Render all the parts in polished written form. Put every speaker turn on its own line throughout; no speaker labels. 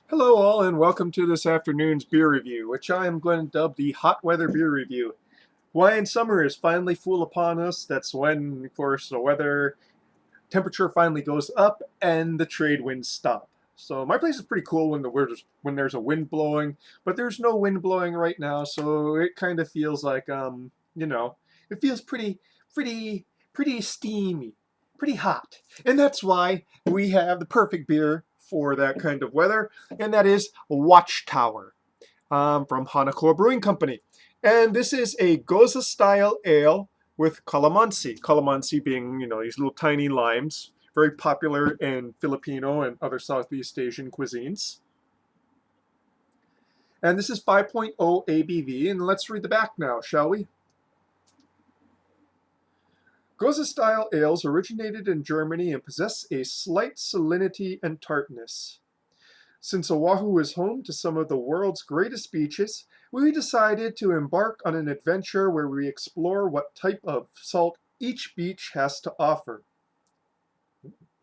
Hello all and welcome to this afternoon's beer review, which I am going to dub the hot weather beer review. When summer is finally full upon us, that's when, of course, the weather temperature finally goes up and the trade winds stop. So my place is pretty cool when there's a wind blowing, but there's no wind blowing right now, so it kind of feels like it feels pretty pretty steamy, pretty hot. And that's why we have the perfect beer for that kind of weather, and that is Watchtower from Hana Brewing Company. And this is a Gose style ale with Calamansi. Calamansi being, these little tiny limes, very popular in Filipino and other Southeast Asian cuisines. And this is 5.0 ABV, and let's read the back now, shall we? Gose style ales originated in Germany and possess a slight salinity and tartness. Since Oahu is home to some of the world's greatest beaches, we decided to embark on an adventure where we explore what type of salt each beach has to offer.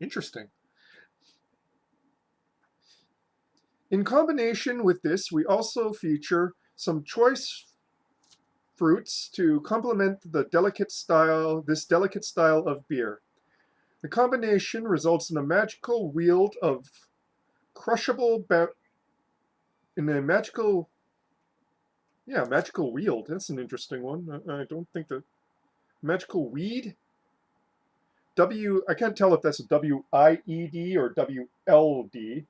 Interesting. In combination with this, we also feature some choice fruits to complement this delicate style of beer. The combination results in a magical wield of crushable in a magical magical wield. That's an interesting one. I don't think the magical weed. I can't tell if that's a WIED or WLD.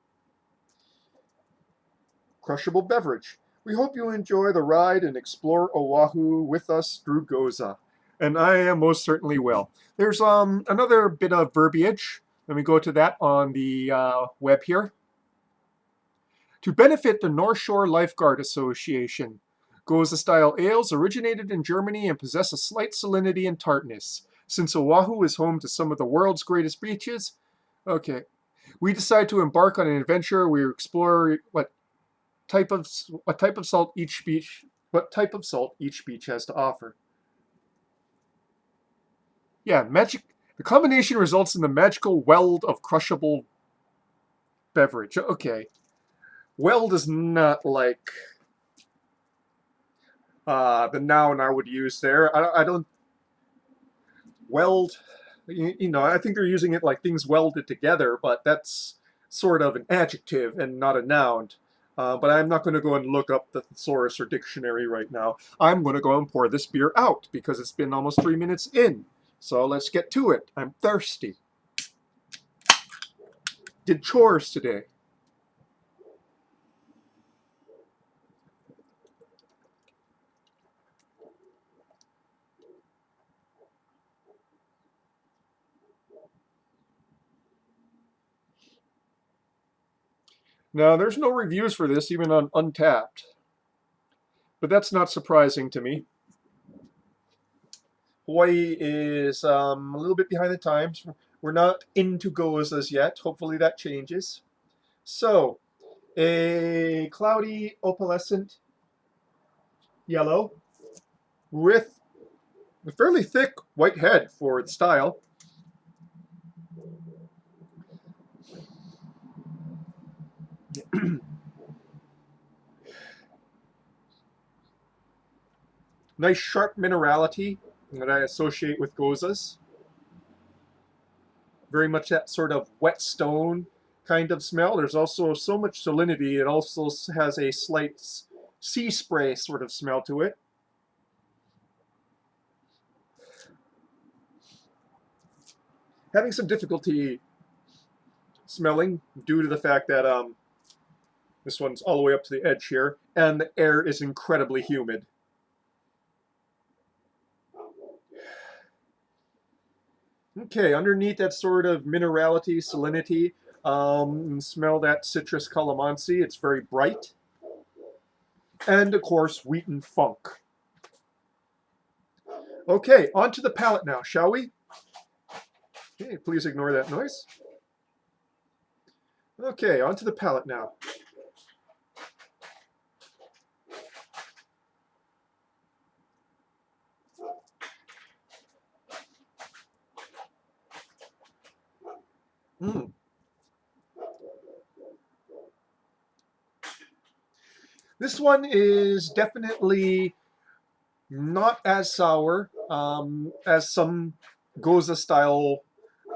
Crushable beverage. We hope you enjoy the ride and explore Oahu with us through Gose. And I am most certainly will. There's another bit of verbiage. Let me go to that on the web here. To benefit the North Shore Lifeguard Association, Gose style ales originated in Germany and possess a slight salinity and tartness. Since Oahu is home to some of the world's greatest beaches, we decide to embark on an adventure where we explore what type of salt each beach has to offer. Yeah, magic. The combination results in the magical weld of crushable beverage. Okay, weld is not like the noun I would use there. I don't weld. I think they're using it like things welded together, but that's sort of an adjective and not a noun. But I'm not going to go and look up the thesaurus or dictionary right now. I'm going to go and pour this beer out because it's been almost 3 minutes in. So let's get to it. I'm thirsty. Did chores today. Now, there's no reviews for this, even on Untapped. But that's not surprising to me. Hawaii is a little bit behind the times. We're not into Goses yet. Hopefully that changes. So, a cloudy opalescent yellow with a fairly thick white head for its style. Nice sharp minerality that I associate with Goses. Very much that sort of whetstone kind of smell. There's also so much salinity, it also has a slight sea spray sort of smell to it. Having some difficulty smelling due to the fact that this one's all the way up to the edge here, and the air is incredibly humid. Okay, underneath that sort of minerality, salinity, smell that citrus calamansi. It's very bright. And of course, wheat and funk. Okay, on to the palate now, shall we? Okay, please ignore that noise. Okay, on to the palate now. Mm. This one is definitely not as sour as some Gose style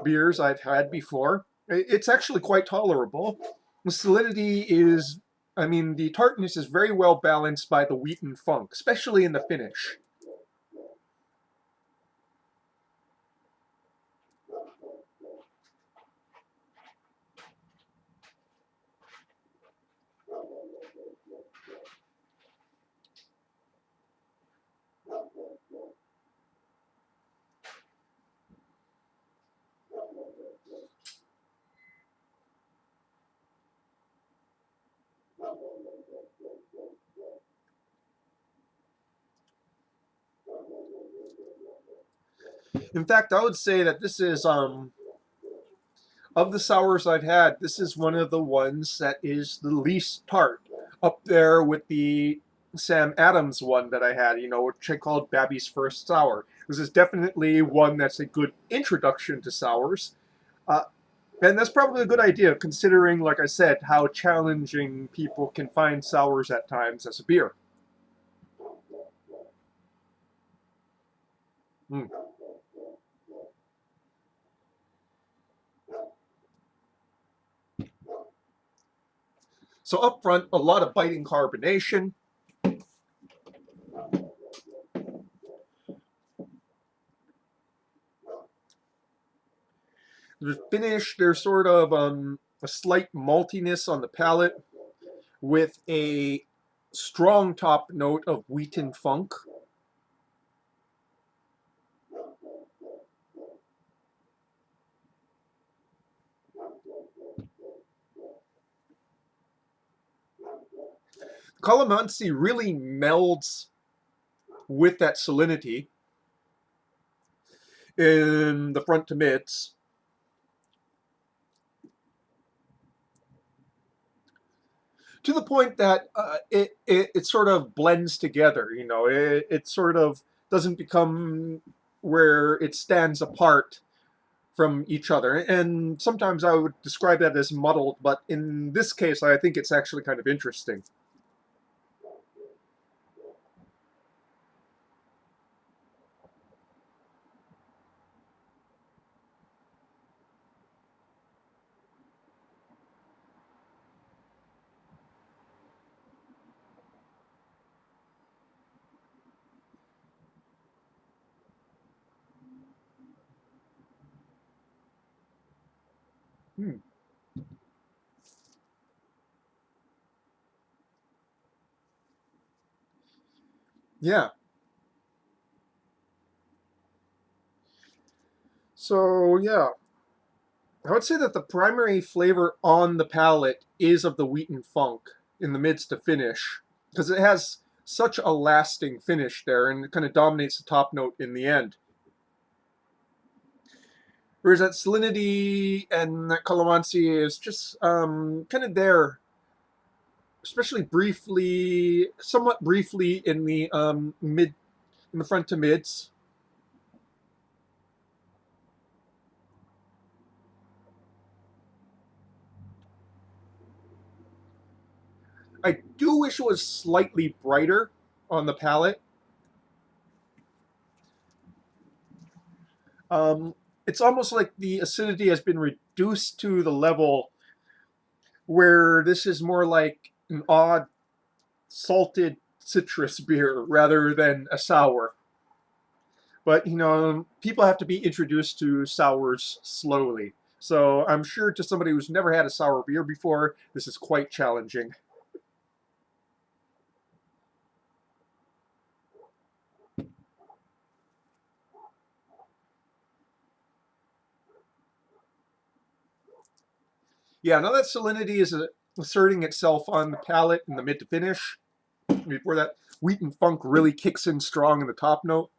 beers I've had before. It's actually quite tolerable. The solidity is, I mean, the tartness is very well balanced by the wheat and funk, especially in the finish. In fact, I would say that this is of the sours I've had, this is one of the ones that is the least tart, up there with the Sam Adams one that I had, which I called Babby's First Sour. This is definitely one that's a good introduction to sours. Uh, and that's probably a good idea, considering, like I said, how challenging people can find sours at times as a beer. Mm. So up front, a lot of biting carbonation. The finish, there's sort of a slight maltiness on the palate with a strong top note of wheat and funk. Calamansi really melds with that salinity in the front to mids, to the point that it sort of blends together. It sort of doesn't become where it stands apart from each other. And sometimes I would describe that as muddled, but in this case, I think it's actually kind of interesting. Hmm. Yeah. So yeah, I would say that the primary flavor on the palate is of the wheat and funk in the midst to finish, because it has such a lasting finish there, and it kind of dominates the top note in the end. Whereas that salinity and that calamansi is just kind of there, especially briefly, somewhat briefly in the in the front to mids. I do wish it was slightly brighter on the palate. Um, it's almost like the acidity has been reduced to the level where this is more like an odd salted citrus beer rather than a sour. But people have to be introduced to sours slowly. So I'm sure to somebody who's never had a sour beer before, this is quite challenging. Yeah, now that salinity is asserting itself on the palate in the mid to finish, before that wheat and funk really kicks in strong in the top note.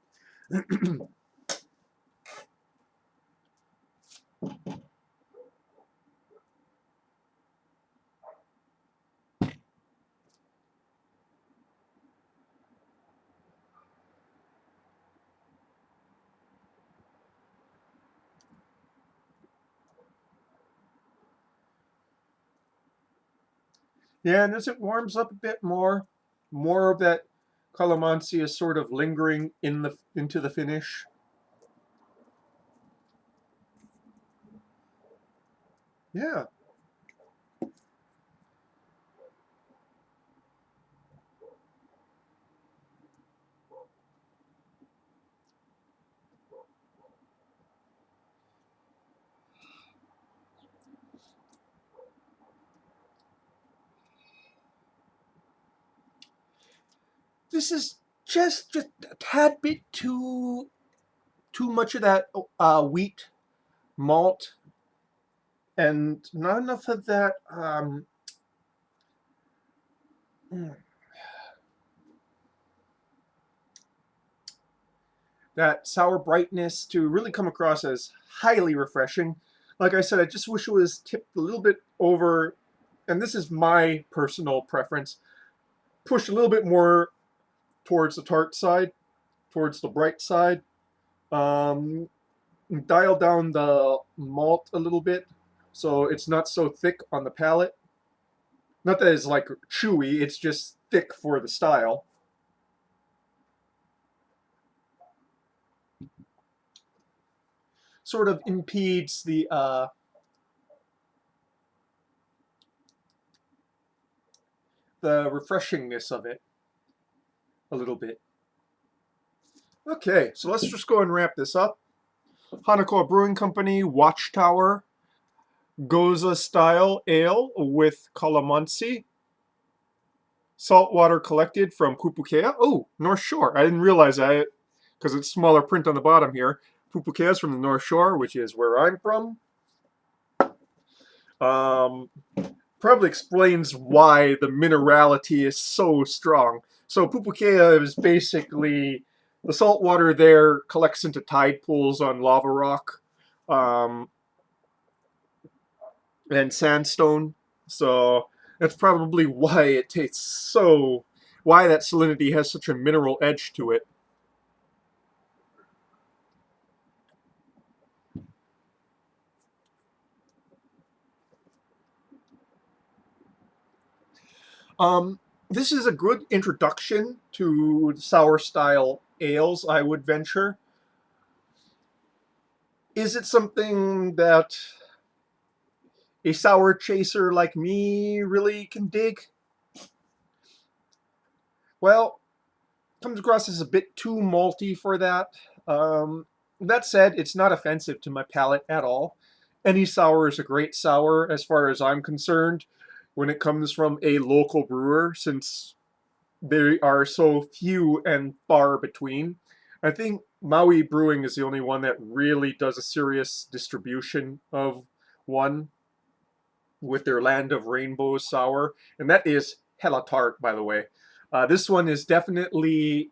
Yeah, and as it warms up a bit more, More of that calamansi is sort of lingering into the finish. Yeah. This is just a tad bit too much of that wheat malt, and not enough of that that sour brightness to really come across as highly refreshing. Like I said, I just wish it was tipped a little bit over, and this is my personal preference, pushed a little bit more towards the tart side, towards the bright side. Um, Dial down the malt a little bit so it's not so thick on the palate. Not that it's like chewy, it's just thick for the style. Sort of impedes the refreshingness of it a little bit. Okay, so let's just go and wrap this up. Hana Brewing Company Watchtower Gose style ale with Calamansi. Saltwater collected from Pupukea. Oh, North Shore. I didn't realize that because it's smaller print on the bottom here. Pupukea is from the North Shore, which is where I'm from. Um, Probably explains why the minerality is so strong. So Pupukea is basically the salt water there collects into tide pools on lava rock um, and sandstone. So that's probably why it tastes so. Why that salinity has such a mineral edge to it. Um, this is a good introduction to sour style ales, I would venture. Is it something that a sour chaser like me really can dig? Well, comes across as a bit too malty for that. Um, that said, it's not offensive to my palate at all. Any sour is a great sour as far as I'm concerned when it comes from a local brewer, since they are so few and far between. I think Maui Brewing is the only one that really does a serious distribution of one with their Land of Rainbows sour, and that is hella tart, by the way. This one is definitely,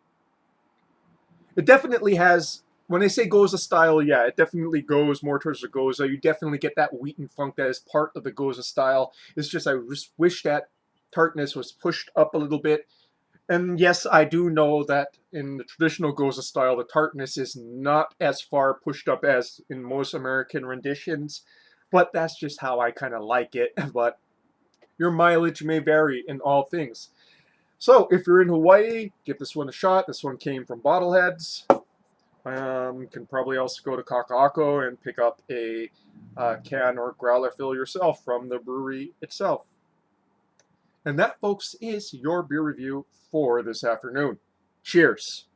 it definitely has, when they say Gose style, yeah, it definitely goes more towards the Gose. You definitely get that wheat and funk that is part of the Gose style. It's just I just wish that tartness was pushed up a little bit. And yes, I do know that in the traditional Gose style, the tartness is not as far pushed up as in most American renditions, but that's just how I kind of like it. But your mileage may vary in all things. So if you're in Hawaii, give this one a shot. This one came from Bottleheads. Can probably also go to Kaka'ako and pick up a can or growler fill yourself from the brewery itself. And that, folks, is your beer review for this afternoon. Cheers.